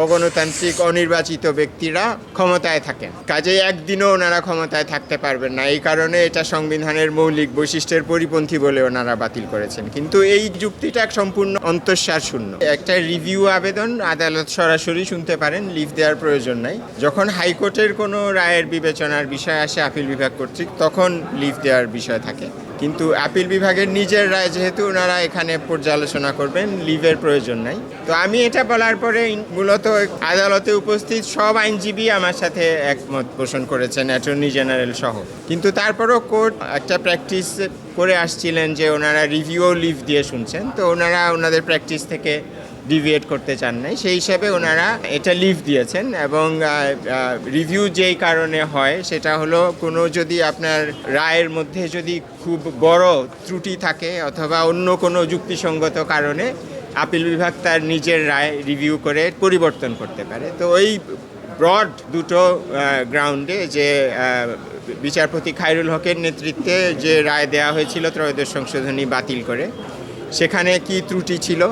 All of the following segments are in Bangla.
অগণতান্ত্রিক অনির্বাচিত ব্যক্তিরা ক্ষমতায় থাকেন। কাজেই একদিনও ওনারা ক্ষমতায় থাকতে পারবেন না, এই কারণে এটা সংবিধানের মৌলিক বৈশিষ্ট্যের পরিপন্থী বলে ওনারা বাতিল করেছেন। কিন্তু এই যুক্তিটা সম্পূর্ণ অন্তঃসার শূন্য। একটা রিভিউ আবেদন আদালত সরাসরি শুনতে পারেন, লিভ দেওয়ার প্রয়োজন নাই। যখন হাইকোর্টের কোনো রায়ের বিবেচনার বিষয় আসে আপিল বিভাগ কর্তৃক, তখন লিভ দেওয়ার বিষয় থাকে। কিন্তু আপিল বিভাগের নিজের রায় যেহেতু ওনারা এখানে পর্যালোচনা করবেন, লিভের প্রয়োজন নাই। তো আমি এটা বলার পরে মূলত আদালতে উপস্থিত সব আইনজীবী আমার সাথে একমত পোষণ করেছেন, অ্যাটর্নি জেনারেল সহ। কিন্তু তারপরও কোর্ট একটা প্র্যাকটিস করে আসছিলেন যে ওনারা রিভিউ লিভ দিয়ে শুনছেন, তো ওনারা ওনাদের প্র্যাকটিস থেকে ডিভিয়েট করতে চান নাই, সেই হিসাবে ওনারা এটা লিভ দিয়েছেন। এবং রিভিউ যেই কারণে হয় সেটা হলো কোনো যদি আপনার রায়ের মধ্যে যদি খুব বড় ত্রুটি থাকে অথবা অন্য কোনো যুক্তিসঙ্গত কারণে আপিল বিভাগ তার নিজের রায় রিভিউ করে পরিবর্তন করতে পারে। তো ওই ব্রড দুটো গ্রাউন্ডে যে বিচারপতি খায়রুল হকের নেতৃত্বে যে রায় দেওয়া হয়েছিল ত্রয়োদশ সংশোধনী বাতিল করে, সেখানে কি ত্রুটি ছিল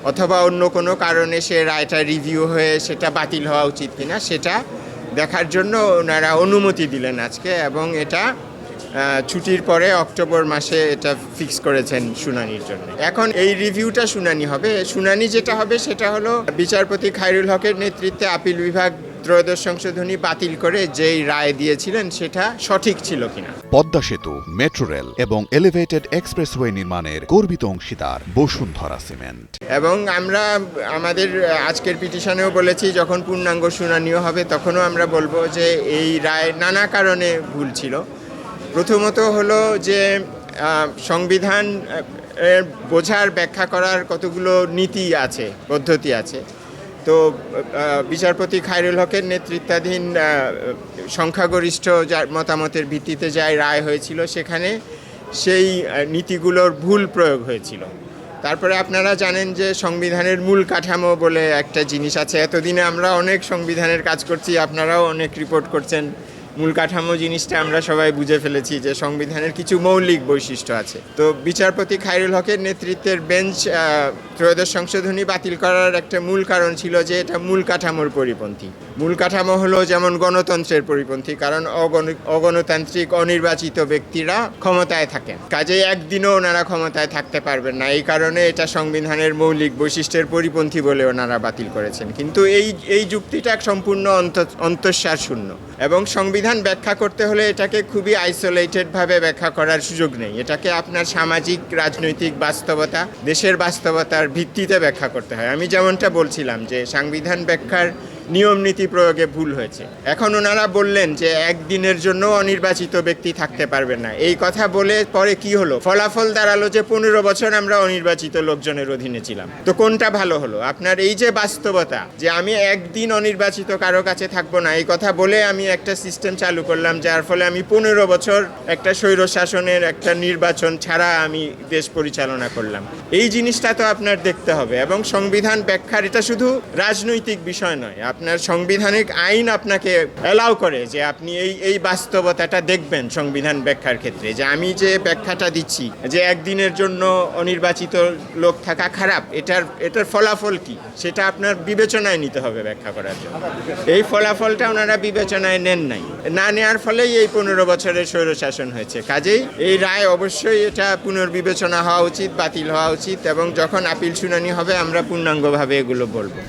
অথবা অন্য কোনো কারণে সে রায়টা রিভিউ হয়ে সেটা বাতিল হওয়া উচিত কিনা সেটা দেখার জন্য ওনারা অনুমতি দিলেন আজকে। এবং এটা ছুটির পরে অক্টোবর মাসে এটা ফিক্স করেছেন শুনানির জন্য। এখন এই রিভিউটা শুনানি হবে। শুনানি যেটা হবে সেটা হলো বিচারপতি খায়রুল হকের নেতৃত্বে আপিল বিভাগ ত্রয়োদশ সংশোধনী বাতিল করে যেই রায় দিয়েছিলেন সেটা সঠিক ছিল কিনা। পদ্মা সেতু, মেট্রো রেল এবং এলিভেটেড এক্সপ্রেসওয়ে নির্মাণের গর্বিত অংশীদার বসুন্ধরা সিমেন্ট। এবং আমরা আমাদের আজকের পিটিশনেও বলেছি, যখন পূর্ণাঙ্গ শুনানিও হবে তখনও আমরা বলবো যে এই রায় নানা কারণে ভুল ছিল। প্রথমত হলো যে সংবিধান বোঝার ব্যাখ্যা করার কতগুলো নীতি আছে, পদ্ধতি আছে। তো বিচারপতি খায়রুল হকের নেতৃত্বাধীন সংখ্যাগরিষ্ঠ যার মতামতের ভিত্তিতে যাই রায় হয়েছিল সেখানে সেই নীতিগুলোর ভুল প্রয়োগ হয়েছিল। তারপরে আপনারা জানেন যে সংবিধানের মূল কাঠামো বলে একটা জিনিস আছে। এতদিনে আমরা অনেক সংবিধানের কাজ করছি, আপনারাও অনেক রিপোর্ট করছেন। মূল কাঠামো জিনিসটা আমরা সবাই বুঝে ফেলেছি যে সংবিধানের কিছু মৌলিক বৈশিষ্ট্য আছে। তো বিচারপতি খায়রুল হকের নেতৃত্বের বেঞ্চ ত্রয়োদশ সংশোধনী বাতিল করার একটা মূল কারণ ছিল যে এটা মূল কাঠামোর পরিপন্থী। মূল কাঠামো হলো যেমন গণতন্ত্রের পরিপন্থী, কারণ অগণতান্ত্রিক অনির্বাচিত ব্যক্তিরা ক্ষমতায় থাকেন। কাজেই একদিনও ওনারা ক্ষমতায় থাকতে পারবেন না, এই কারণে এটা সংবিধানের মৌলিক বৈশিষ্ট্যের পরিপন্থী বলে ওনারা বাতিল করেছেন। কিন্তু এই যুক্তিটা সম্পূর্ণ অন্তঃসার শূন্য। এবং সংবিধান ব্যাখ্যা করতে হলে এটাকে খুবই আইসোলেটেডভাবে ব্যাখ্যা করার সুযোগ নেই। এটাকে আপনার সামাজিক রাজনৈতিক বাস্তবতা, দেশের বাস্তবতার ভিত্তিতে ব্যাখ্যা করতে হয়। আমি যেমনটা বলছিলাম যে সংবিধান ব্যাখ্যার নিয়ম নীতি প্রয়োগে ভুল হয়েছে। এখন ওনারা বললেন যে একদিনের জন্য অনির্বাচিত ব্যক্তি থাকতে পারবেন না। এই কথা বলে পরে কি হলো? ফলাফল দাঁড়ালো যে 15 বছর আমরা অনির্বাচিত লোকজনের অধীনে ছিলাম। তো কোনটা ভালো হলো? আপনার এই যে বাস্তবতা যে আমি একদিন অনির্বাচিত কারো কাছে থাকবো না, এই কথা বলে আমি একটা সিস্টেম চালু করলাম যার ফলে আমি 15 বছর একটা স্বৈরশাসনের একটা নির্বাচন ছাড়া আমি দেশ পরিচালনা করলাম। এই জিনিসটা তো আপনার দেখতে হবে। এবং সংবিধান ব্যাখ্যার এটা শুধু রাজনৈতিক বিষয় নয়, আপনার সাংবিধানিক আইন আপনাকে অ্যালাউ করে যে আপনি এই বাস্তবতাটা দেখবেন সংবিধান ব্যাখ্যার ক্ষেত্রে, যে আমি যে ব্যাখ্যাটা দিচ্ছি যে একদিনের জন্য অনির্বাচিত লোক থাকা খারাপ, এটার ফলাফল কি সেটা আপনার বিবেচনায় নিতে হবে ব্যাখ্যা করার জন্য। এই ফলাফলটা ওনারা বিবেচনায় নেন নাই, না নেওয়ার ফলেই এই 15 বছরের স্বৈরশাসন হয়েছে। কাজেই এই রায় অবশ্যই এটা পুনর্বিবেচনা হওয়া উচিত, বাতিল হওয়া উচিত। এবং যখন আপিল শুনানি হবে আমরা পূর্ণাঙ্গভাবে এগুলো বলবো।